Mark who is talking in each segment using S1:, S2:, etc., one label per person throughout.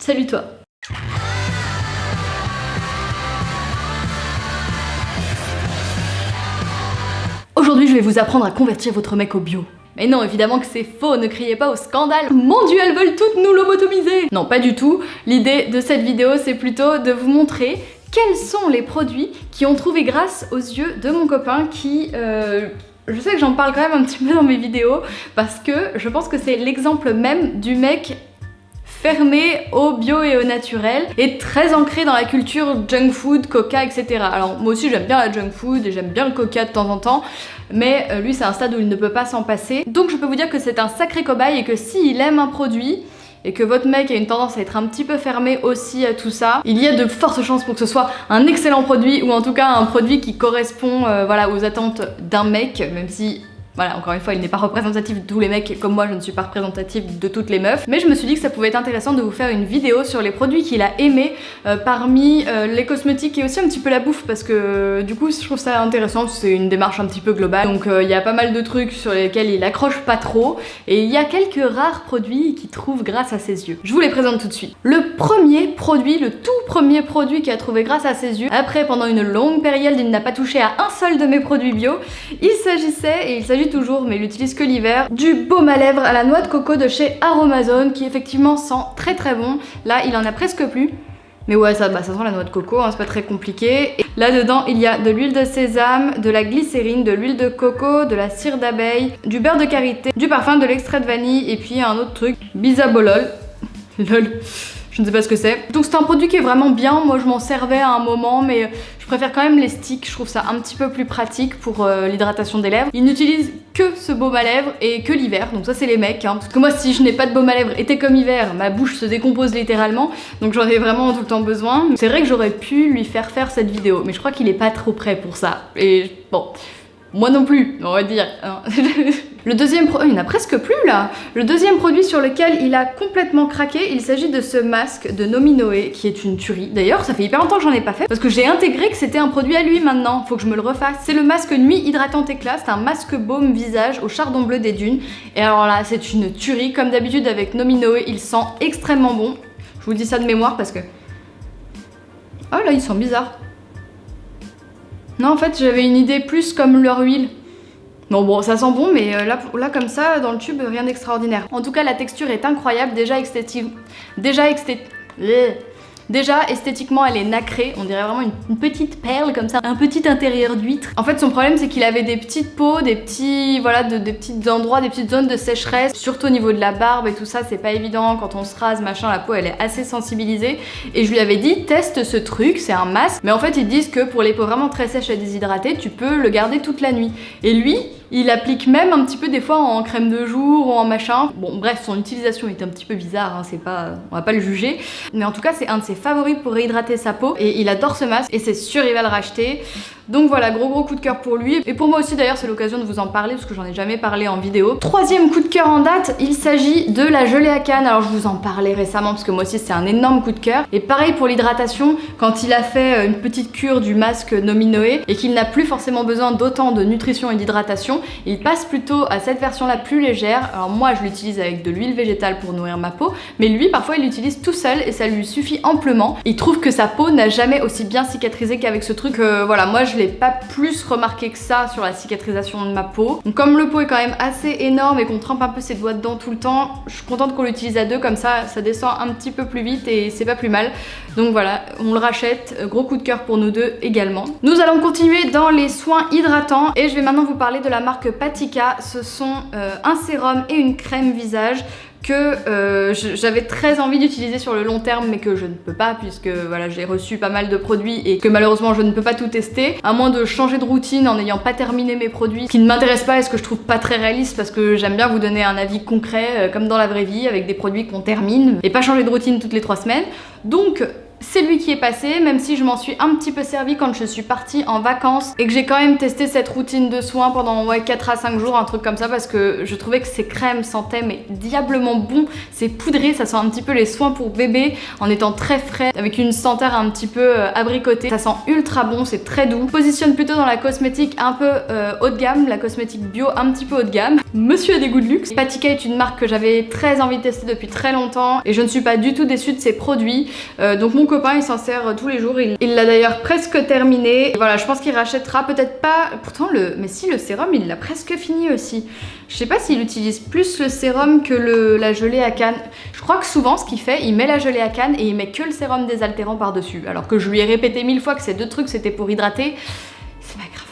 S1: Salut toi. Aujourd'hui, je vais vous apprendre à convertir votre mec au bio. Mais non, évidemment que c'est faux, ne criez pas au scandale. Mon Dieu, elles veulent toutes nous lobotomiser. Non, pas du tout. L'idée de cette vidéo, c'est plutôt de vous montrer quels sont les produits qui ont trouvé grâce aux yeux de mon copain qui... je sais que j'en parle quand même un petit peu dans mes vidéos parce que je pense que c'est l'exemple même du mec fermé au bio et au naturel et très ancré dans la culture junk food, coca, etc. Alors moi aussi j'aime bien la junk food et j'aime bien le coca de temps en temps, mais lui c'est un stade où il ne peut pas s'en passer. Donc je peux vous dire que c'est un sacré cobaye et que s'il aime un produit et que votre mec a une tendance à être un petit peu fermé aussi à tout ça, il y a de fortes chances pour que ce soit un excellent produit ou en tout cas un produit qui correspond voilà, aux attentes d'un mec, même si... Voilà, encore une fois, il n'est pas représentatif de tous les mecs, comme moi je ne suis pas représentative de toutes les meufs. Mais je me suis dit que ça pouvait être intéressant de vous faire une vidéo sur les produits qu'il a aimés parmi les cosmétiques et aussi un petit peu la bouffe, parce que du coup je trouve ça intéressant, c'est une démarche un petit peu globale. Donc il y a pas mal de trucs sur lesquels il accroche pas trop, et il y a quelques rares produits qu'il trouve grâce à ses yeux. Je vous les présente tout de suite. Le premier produit, le tout premier produit qu'il a trouvé grâce à ses yeux, après pendant une longue période il n'a pas touché à un seul de mes produits bio, il s'agit toujours, mais il l'utilise que l'hiver, du baume à lèvres à la noix de coco de chez Aromazone qui effectivement sent très très bon. Là il en a presque plus, mais ouais ça sent la noix de coco, hein, c'est pas très compliqué. Et là dedans il y a de l'huile de sésame, de la glycérine, de l'huile de coco, de la cire d'abeille, du beurre de karité, du parfum, de l'extrait de vanille et puis un autre truc, bisabolol. Lol. Je ne sais pas ce que c'est. Donc c'est un produit qui est vraiment bien, moi je m'en servais à un moment, mais je préfère quand même les sticks, je trouve ça un petit peu plus pratique pour l'hydratation des lèvres. Il n'utilise que ce baume à lèvres et que l'hiver, donc ça c'est les mecs, hein, parce que moi si je n'ai pas de baume à lèvres été comme hiver, ma bouche se décompose littéralement, donc j'en ai vraiment tout le temps besoin. C'est vrai que j'aurais pu lui faire cette vidéo, mais je crois qu'il est pas trop prêt pour ça, et bon... Moi non plus, on va dire. Le deuxième produit, il n'y en a presque plus là. Le deuxième produit sur lequel il a complètement craqué, il s'agit de ce masque de Nominoé qui est une tuerie. D'ailleurs, ça fait hyper longtemps que j'en ai pas fait parce que j'ai intégré que c'était un produit à lui maintenant. Faut que je me le refasse. C'est le masque nuit hydratante éclat. C'est un masque baume visage au chardon bleu des dunes. Et alors là, c'est une tuerie. Comme d'habitude avec Nominoé, il sent extrêmement bon. Je vous dis ça de mémoire parce que... Oh là, il sent bizarre. Non, en fait, j'avais une idée plus comme leur huile. Non, bon, ça sent bon, mais là comme ça, dans le tube, rien d'extraordinaire. En tout cas, la texture est incroyable, Déjà, esthétiquement, elle est nacrée, on dirait vraiment une petite perle comme ça, un petit intérieur d'huître. En fait, son problème, c'est qu'il avait des petites peaux, des petits, voilà, des petits endroits, des petites zones de sécheresse, surtout au niveau de la barbe et tout ça, c'est pas évident quand on se rase, machin, la peau, elle est assez sensibilisée. Et je lui avais dit, teste ce truc, c'est un masque, mais en fait, ils disent que pour les peaux vraiment très sèches et déshydratées, tu peux le garder toute la nuit. Et lui, il applique même un petit peu des fois en crème de jour ou en machin. Bon bref, son utilisation est un petit peu bizarre, hein, c'est pas, on va pas le juger. Mais en tout cas, c'est un de ses favoris pour réhydrater sa peau et il adore ce masque et c'est sûr il va le racheter. Donc voilà, gros coup de cœur pour lui. Et pour moi aussi d'ailleurs, c'est l'occasion de vous en parler parce que j'en ai jamais parlé en vidéo. Troisième coup de cœur en date, il s'agit de la gelée à canne. Alors je vous en parlais récemment parce que moi aussi c'est un énorme coup de cœur. Et pareil pour l'hydratation, quand il a fait une petite cure du masque Nominoé et qu'il n'a plus forcément besoin d'autant de nutrition et d'hydratation, il passe plutôt à cette version là plus légère. Alors moi je l'utilise avec de l'huile végétale pour nourrir ma peau, mais lui parfois il l'utilise tout seul et ça lui suffit amplement. Il trouve que sa peau n'a jamais aussi bien cicatrisé qu'avec ce truc. Voilà, moi je l'ai pas plus remarqué que ça sur la cicatrisation de ma peau. Donc comme le pot est quand même assez énorme et qu'on trempe un peu ses doigts dedans tout le temps, je suis contente qu'on l'utilise à deux, comme ça descend un petit peu plus vite et c'est pas plus mal. Donc voilà, on le rachète, gros coup de cœur pour nous deux également. Nous allons continuer dans les soins hydratants et je vais maintenant vous parler de la marque Patika. Ce sont un sérum et une crème visage que j'avais très envie d'utiliser sur le long terme mais que je ne peux pas puisque voilà, j'ai reçu pas mal de produits et que malheureusement je ne peux pas tout tester, à moins de changer de routine en n'ayant pas terminé mes produits, ce qui ne m'intéresse pas et ce que je trouve pas très réaliste parce que j'aime bien vous donner un avis concret comme dans la vraie vie avec des produits qu'on termine et pas changer de routine toutes les 3 semaines. Donc c'est lui qui est passé, même si je m'en suis un petit peu servi quand je suis partie en vacances et que j'ai quand même testé cette routine de soins pendant 4 à 5 jours, un truc comme ça, parce que je trouvais que ces crèmes sentaient mais diablement bon. C'est poudré, ça sent un petit peu les soins pour bébé en étant très frais, avec une senteur un petit peu abricotée. Ça sent ultra bon, c'est très doux. Positionne plutôt dans la cosmétique un peu haut de gamme, la cosmétique bio un petit peu haut de gamme. monsieur a des goûts de luxe. Patika est une marque que j'avais très envie de tester depuis très longtemps et je ne suis pas du tout déçue de ses produits. Donc mon copain il s'en sert tous les jours, il l'a d'ailleurs presque terminé. Et voilà, je pense qu'il rachètera peut-être pas, pourtant mais si, le sérum il l'a presque fini aussi. Je sais pas s'il utilise plus le sérum que la gelée à canne. Je crois que souvent ce qu'il fait, il met la gelée à canne et il met que le sérum désaltérant par-dessus. Alors que je lui ai répété 1000 fois que ces deux trucs c'était pour hydrater. C'est pas grave.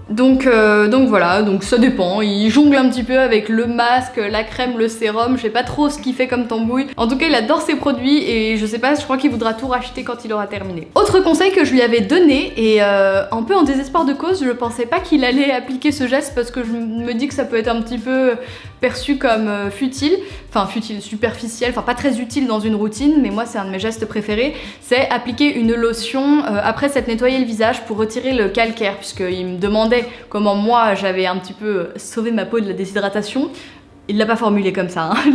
S1: Donc voilà, donc ça dépend, il jongle un petit peu avec le masque, la crème, le sérum, je sais pas trop ce qu'il fait comme tambouille. En tout cas il adore ses produits et je sais pas, je crois qu'il voudra tout racheter quand il aura terminé. Autre conseil que je lui avais donné et un peu en désespoir de cause, je pensais pas qu'il allait appliquer ce geste parce que je me dis que ça peut être un petit peu perçu comme futile, enfin futile, superficiel, enfin pas très utile dans une routine, mais moi c'est un de mes gestes préférés, c'est appliquer une lotion après s'être nettoyé le visage pour retirer le calcaire, puisqu'il me demandait comment moi j'avais un petit peu sauvé ma peau de la déshydratation. Il l'a pas formulé comme ça, hein.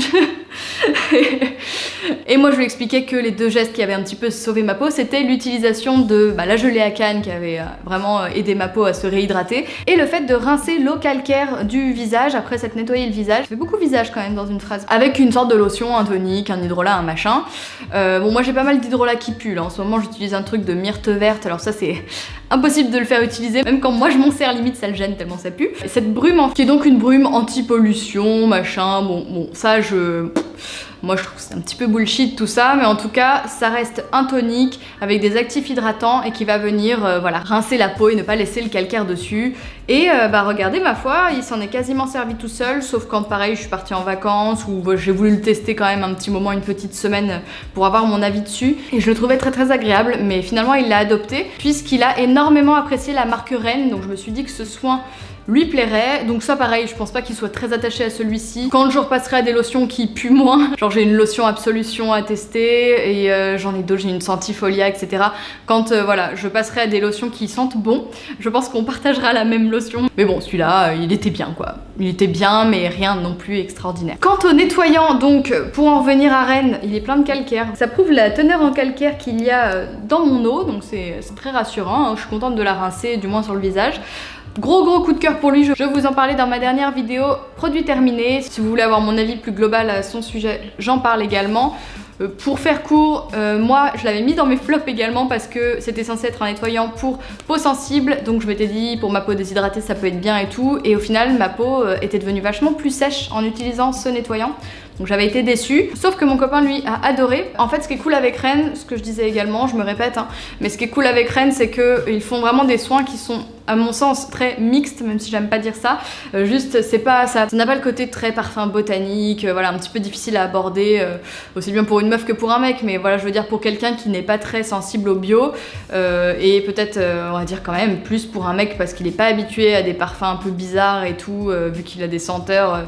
S1: Et moi je lui expliquais que les deux gestes qui avaient un petit peu sauvé ma peau, c'était l'utilisation de la gelée à canne qui avait vraiment aidé ma peau à se réhydrater, et le fait de rincer l'eau calcaire du visage après s'être nettoyé le visage. Je fais beaucoup visage quand même dans une phrase, avec une sorte de lotion, un tonique, un hydrolat, un machin. Bon, moi j'ai pas mal d'hydrolat qui pue là. En ce moment j'utilise un truc de myrte verte, alors ça c'est impossible de le faire utiliser, même quand moi je m'en sers, limite ça le gêne tellement ça pue. Et cette brume qui est donc une brume anti-pollution, machin, bon ça moi je trouve que c'est un petit peu bullshit tout ça, mais en tout cas ça reste un tonique avec des actifs hydratants et qui va venir voilà, rincer la peau et ne pas laisser le calcaire dessus. Et regardez, ma foi, il s'en est quasiment servi tout seul, sauf quand pareil je suis partie en vacances ou j'ai voulu le tester quand même un petit moment, une petite semaine pour avoir mon avis dessus, et je le trouvais très très agréable, mais finalement il l'a adopté puisqu'il a énormément apprécié la marque Rennes, donc je me suis dit que ce soin lui plairait. Donc ça pareil, je pense pas qu'il soit très attaché à celui-ci. Quand je repasserai à des lotions qui puent moins, genre j'ai une lotion Absolution à tester et j'en ai d'autres, j'ai une Sentifolia, etc. Quand voilà, je passerai à des lotions qui sentent bon, je pense qu'on partagera la même lotion. Mais bon, celui-là, il était bien quoi. Il était bien, mais rien non plus extraordinaire. Quant au nettoyant, donc pour en revenir à Rennes, il est plein de calcaire. Ça prouve la teneur en calcaire qu'il y a dans mon eau, donc c'est très rassurant, hein. Je suis contente de la rincer, du moins sur le visage. Gros coup de cœur pour lui, je vous en parlais dans ma dernière vidéo, produit terminé. Si vous voulez avoir mon avis plus global à son sujet, j'en parle également. Pour faire court, moi je l'avais mis dans mes flops également parce que c'était censé être un nettoyant pour peau sensible, donc je m'étais dit pour ma peau déshydratée ça peut être bien et tout, et au final ma peau était devenue vachement plus sèche en utilisant ce nettoyant. Donc j'avais été déçue, sauf que mon copain lui a adoré. En fait ce qui est cool avec Rennes, ce que je disais également, je me répète, hein, mais ce qui est cool avec Rennes c'est qu'ils font vraiment des soins qui sont à mon sens très mixtes, même si j'aime pas dire ça. Juste c'est pas ça n'a pas le côté très parfum botanique, voilà, un petit peu difficile à aborder, aussi bien pour une meuf que pour un mec, mais voilà, je veux dire pour quelqu'un qui n'est pas très sensible au bio, et peut-être on va dire quand même plus pour un mec parce qu'il est pas habitué à des parfums un peu bizarres et tout, vu qu'il a des senteurs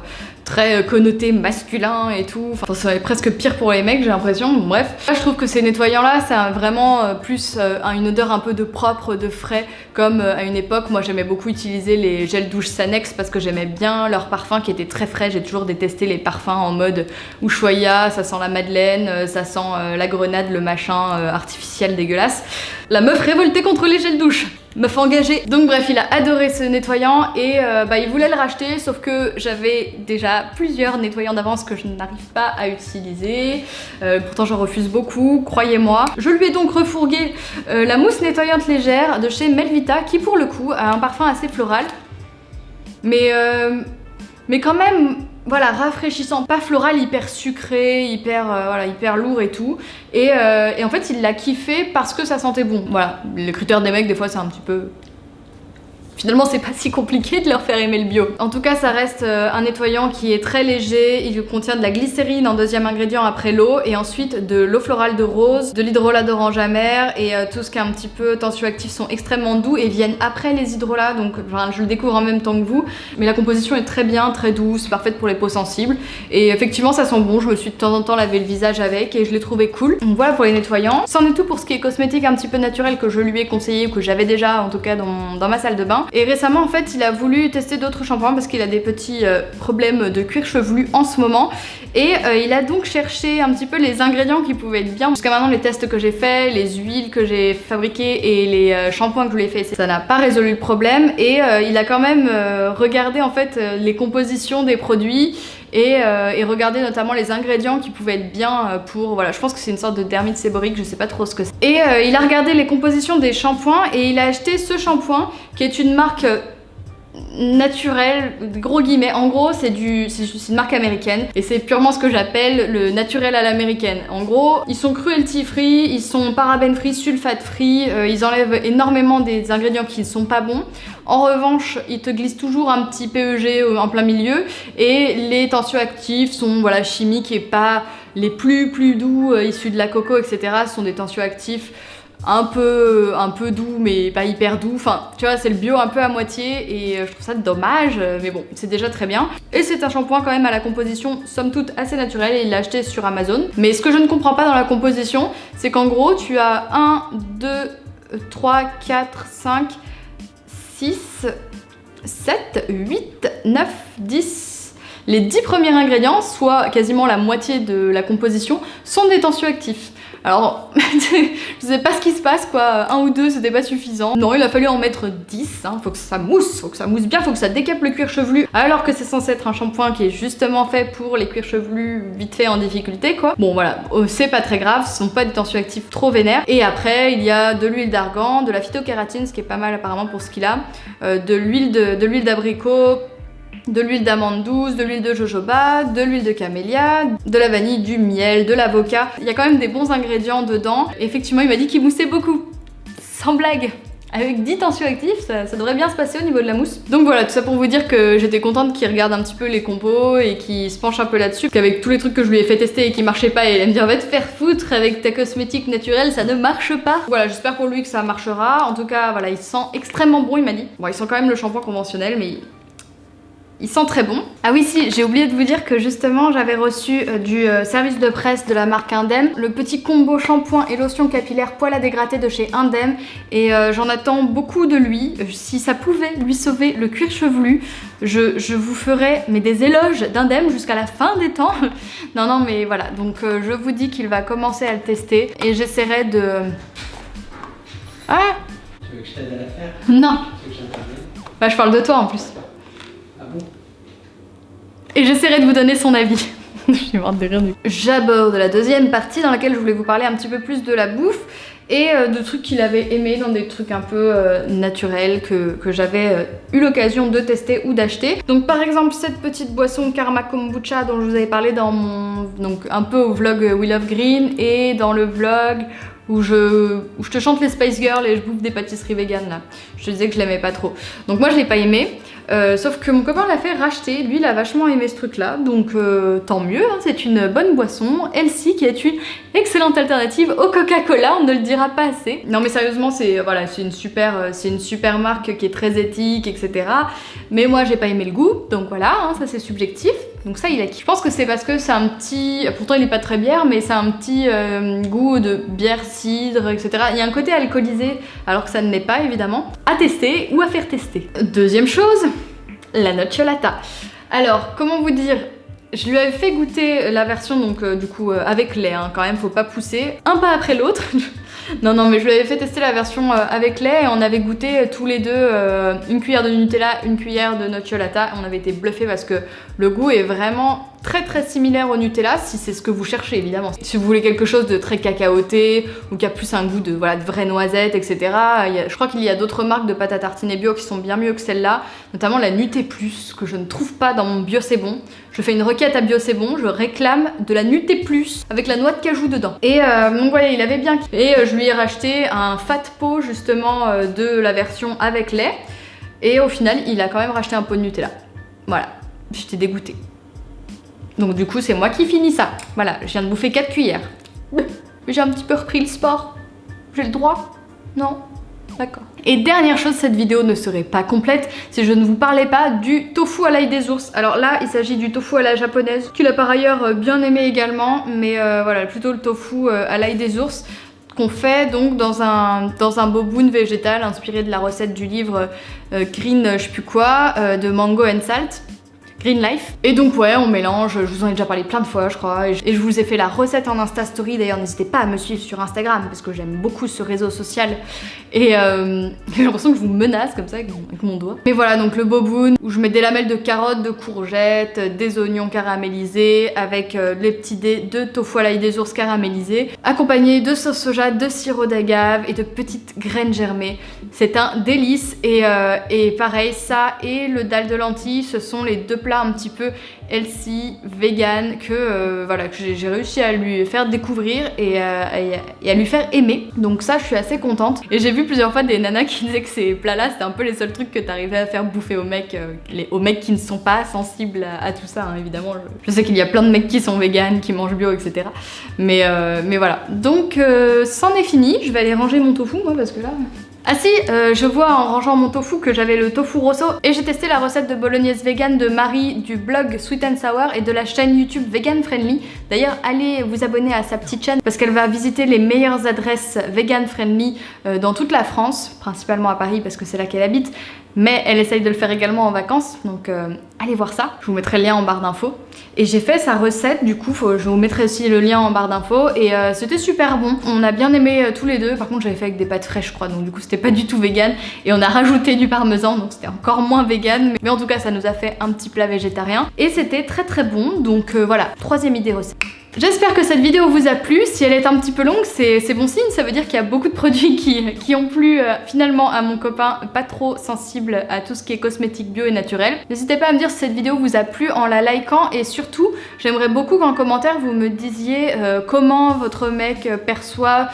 S1: très connoté masculin et tout. Enfin, ça serait presque pire pour les mecs, j'ai l'impression. Bref, là, je trouve que ces nettoyants là, ça a vraiment plus une odeur un peu de propre, de frais, comme à une époque, moi j'aimais beaucoup utiliser les gels douche Sanex parce que j'aimais bien leurs parfums qui étaient très frais. J'ai toujours détesté les parfums en mode Ushuaïa, ça sent la madeleine, ça sent la grenade, le machin artificiel dégueulasse. La meuf révoltée contre les gels douche. Meuf engagée. Donc bref, il a adoré ce nettoyant et il voulait le racheter, sauf que j'avais déjà plusieurs nettoyants d'avance que je n'arrive pas à utiliser. Pourtant j'en refuse beaucoup, croyez-moi. Je lui ai donc refourgué la mousse nettoyante légère de chez Melvita qui pour le coup a un parfum assez floral. Mais quand même, voilà, rafraîchissant, pas floral, hyper sucré, hyper lourd et tout. Et en fait, il l'a kiffé parce que ça sentait bon. Voilà, les critères des mecs, des fois, c'est un petit peu... Finalement, c'est pas si compliqué de leur faire aimer le bio. En tout cas, ça reste un nettoyant qui est très léger. Il contient de la glycérine en deuxième ingrédient après l'eau, et ensuite de l'eau florale de rose, de l'hydrolat d'orange amer, et tout ce qui est un petit peu tensioactif sont extrêmement doux et viennent après les hydrolats, donc je le découvre en même temps que vous. Mais la composition est très bien, très douce, parfaite pour les peaux sensibles. Et effectivement, ça sent bon. Je me suis de temps en temps lavé le visage avec et je l'ai trouvé cool. Donc voilà pour les nettoyants. C'en est tout pour ce qui est cosmétique un petit peu naturel que je lui ai conseillé, ou que j'avais déjà en tout cas dans ma salle de bain. Et récemment en fait il a voulu tester d'autres shampoings parce qu'il a des petits problèmes de cuir chevelu en ce moment. Et il a donc cherché un petit peu les ingrédients qui pouvaient être bien. Jusqu'à maintenant les tests que j'ai faits, les huiles que j'ai fabriquées et les shampoings que je lui ai fait, ça n'a pas résolu le problème. Et il a quand même regardé en fait les compositions des produits et regardé notamment les ingrédients qui pouvaient être bien pour, voilà, je pense que c'est une sorte de dermite séborique, je sais pas trop ce que c'est. Et il a regardé les compositions des shampoings et il a acheté ce shampoing qui est une marque naturel, gros guillemets, en gros c'est une marque américaine et c'est purement ce que j'appelle le naturel à l'américaine. En gros ils sont cruelty free, ils sont paraben free, sulfate free, ils enlèvent énormément des ingrédients qui ne sont pas bons. En revanche ils te glissent toujours un petit PEG en plein milieu et les tensioactifs sont voilà chimiques et pas les plus doux issus de la coco etc. Ce sont des tensioactifs un peu doux mais pas hyper doux, enfin tu vois c'est le bio un peu à moitié et je trouve ça dommage mais bon c'est déjà très bien. Et c'est un shampoing quand même à la composition somme toute assez naturelle et il l'a acheté sur Amazon. Mais ce que je ne comprends pas dans la composition c'est qu'en gros tu as 1, 2, 3, 4, 5, 6, 7, 8, 9, 10. Les 10 premiers ingrédients, soit quasiment la moitié de la composition, sont des tensioactifs. Alors, je sais pas ce qui se passe quoi, 1 ou 2 c'était pas suffisant. Non, il a fallu en mettre 10, hein. Faut que ça mousse bien, faut que ça décape le cuir chevelu. Alors que c'est censé être un shampoing qui est justement fait pour les cuirs chevelus vite fait en difficulté quoi. Bon voilà, c'est pas très grave, ce sont pas des tensioactifs trop vénères. Et après, il y a de l'huile d'argan, de la phytokératine, ce qui est pas mal apparemment pour ce qu'il a, de l'huile d'abricot, de l'huile d'amande douce, de l'huile de jojoba, de l'huile de camélia, de la vanille, du miel, de l'avocat. Il y a quand même des bons ingrédients dedans. Et effectivement, il m'a dit qu'il moussait beaucoup. Sans blague. Avec 10 tensioactifs, ça devrait bien se passer au niveau de la mousse. Donc voilà, tout ça pour vous dire que j'étais contente qu'il regarde un petit peu les compos et qu'il se penche un peu là-dessus. Qu'avec tous les trucs que je lui ai fait tester et qui marchaient pas, il allait me dire va te faire foutre avec ta cosmétique naturelle, ça ne marche pas. Voilà, j'espère pour lui que ça marchera. En tout cas, voilà, il sent extrêmement bon, il m'a dit. Bon, il sent quand même le shampoing conventionnel, mais il sent très bon. Ah oui si, j'ai oublié de vous dire que justement j'avais reçu du service de presse de la marque Indem le petit combo shampoing et lotion capillaire poil à dégratter de chez Indem et j'en attends beaucoup de lui. Si ça pouvait lui sauver le cuir chevelu, je vous ferais mais des éloges d'Indem jusqu'à la fin des temps. Non mais voilà, donc je vous dis qu'il va commencer à le tester et j'essaierai de... Ah!
S2: Tu veux que je t'aide à la faire?
S1: Non.
S2: Tu veux que je
S1: Bah je parle de toi en plus. Et j'essaierai de vous donner son avis. Je suis morte de rire du coup. J'aborde la deuxième partie dans laquelle je voulais vous parler un petit peu plus de la bouffe et de trucs qu'il avait aimé, dans des trucs un peu naturels que j'avais eu l'occasion de tester ou d'acheter. Donc par exemple cette petite boisson Karma Kombucha dont je vous avais parlé dans mon... donc un peu au vlog We Love Green et dans le vlog où je te chante les Spice Girls et je bouffe des pâtisseries vegan là. Je te disais que je l'aimais pas trop. Donc moi je l'ai pas aimé. Sauf que mon copain l'a fait racheter, lui il a vachement aimé ce truc là, donc tant mieux, hein, c'est une bonne boisson, Elsie qui est une excellente alternative au Coca-Cola, on ne le dira pas assez. Non mais sérieusement c'est voilà, c'est une super marque qui est très éthique, etc. Mais moi j'ai pas aimé le goût, donc voilà, hein, ça c'est subjectif. Donc ça il a kiffé. Je pense que c'est parce que c'est un petit, pourtant il est pas très bière, mais c'est un petit goût de bière, cidre, etc. Il y a un côté alcoolisé, alors que ça ne l'est pas évidemment. À tester ou à faire tester. Deuxième chose, la nocciolata. Alors comment vous dire, je lui avais fait goûter la version donc du coup avec lait, hein, quand même faut pas pousser, un pas après l'autre. Non mais je lui avais fait tester la version avec lait et on avait goûté tous les deux une cuillère de Nutella, une cuillère de nocciolata. On avait été bluffés parce que le goût est vraiment très similaire au Nutella si c'est ce que vous cherchez évidemment. Si vous voulez quelque chose de très cacaoté ou qui a plus un goût de voilà de vraie noisette, etc. Je crois qu'il y a d'autres marques de pâte à tartiner bio qui sont bien mieux que celle-là, notamment la Nuté Plus que je ne trouve pas dans mon Bio C'est Bon. Je fais une requête à Bio C'est Bon, je réclame de la Nuté Plus avec la noix de cajou dedans. Et donc voilà, il avait bien et je lui ai racheté un fat pot justement de la version avec lait et au final il a quand même racheté un pot de Nutella. Voilà, j'étais dégoûtée. Donc du coup c'est moi qui finis ça. Voilà, je viens de bouffer 4 cuillères. J'ai un petit peu repris le sport. J'ai le droit? Non? D'accord. Et dernière chose, cette vidéo ne serait pas complète si je ne vous parlais pas du tofu à l'ail des ours. Alors là, il s'agit du tofu à la japonaise, qu'il a par ailleurs bien aimé également, mais voilà, plutôt le tofu à l'ail des ours. qu'on fait donc dans un boboon végétal inspiré de la recette du livre Green je sais plus quoi de Mango and Salt. Green Life. Et donc ouais, on mélange, je vous en ai déjà parlé plein de fois je crois, et je vous ai fait la recette en Insta Story, d'ailleurs n'hésitez pas à me suivre sur Instagram parce que j'aime beaucoup ce réseau social et j'ai l'impression que je vous menace comme ça avec mon doigt. Mais voilà, donc le boboon où je mets des lamelles de carottes, de courgettes, des oignons caramélisés avec les petits dés de tofu à l'ail des ours caramélisés, accompagné de sauce soja, de sirop d'agave et de petites graines germées. C'est un délice et pareil, ça et le dalle de lentilles, ce sont les deux plats un petit peu healthy, vegan que j'ai réussi à lui faire découvrir et à lui faire aimer. Donc ça, je suis assez contente. Et j'ai vu plusieurs fois des nanas qui disaient que ces plats-là, c'était un peu les seuls trucs que t'arrivais à faire bouffer aux mecs, aux mecs qui ne sont pas sensibles à tout ça, hein, évidemment. Je sais qu'il y a plein de mecs qui sont vegan, qui mangent bio, etc. Mais voilà. Donc, c'en est fini. Je vais aller ranger mon tofu, moi, parce que là... Ah si, je vois en rangeant mon tofu que j'avais le tofu rosso et j'ai testé la recette de bolognaise vegan de Marie du blog Sweet and Sour et de la chaîne YouTube Vegan Friendly. D'ailleurs, allez vous abonner à sa petite chaîne parce qu'elle va visiter les meilleures adresses vegan friendly dans toute la France, principalement à Paris parce que c'est là qu'elle habite, mais elle essaye de le faire également en vacances, donc allez voir ça. Je vous mettrai le lien en barre d'infos. Et j'ai fait sa recette, du coup, je vous mettrai aussi le lien en barre d'infos et c'était super bon. On a bien aimé tous les deux. Par contre, j'avais fait avec des pâtes fraîches, je crois, donc du coup, c'était pas du tout vegan. Et on a rajouté du parmesan, donc c'était encore moins vegan. Mais en tout cas, ça nous a fait un petit plat végétarien. Et c'était très très bon, donc voilà, troisième idée recette. J'espère que cette vidéo vous a plu. Si elle est un petit peu longue, c'est bon signe, ça veut dire qu'il y a beaucoup de produits qui ont plu finalement à mon copain pas trop sensible à tout ce qui est cosmétique bio et naturel. N'hésitez pas à me dire si cette vidéo vous a plu en la likant et surtout, j'aimerais beaucoup qu'en commentaire vous me disiez comment votre mec perçoit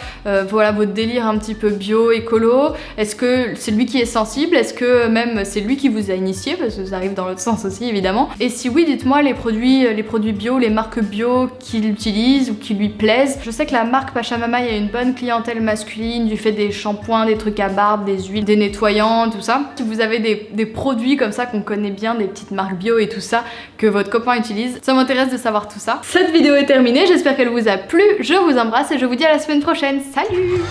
S1: voilà, votre délire un petit peu bio, écolo. Est-ce que c'est lui qui est sensible? Est-ce que même c'est lui qui vous a initié? Parce que ça arrive dans l'autre sens aussi évidemment. Et si oui, dites-moi les produits bio, les marques bio qu'il utilise ou qui lui plaisent. Je sais que la marque Pachamama, il y a une bonne clientèle masculine du fait des shampoings, des trucs à barbe, des huiles, des nettoyants, tout ça. Si vous avez des produits comme ça qu'on connaît bien, des petites marques bio et tout ça que votre copain utilise, ça m'intéresse de savoir tout ça. Cette vidéo est terminée, j'espère qu'elle vous a plu, je vous embrasse et je vous dis à la semaine prochaine. Salut!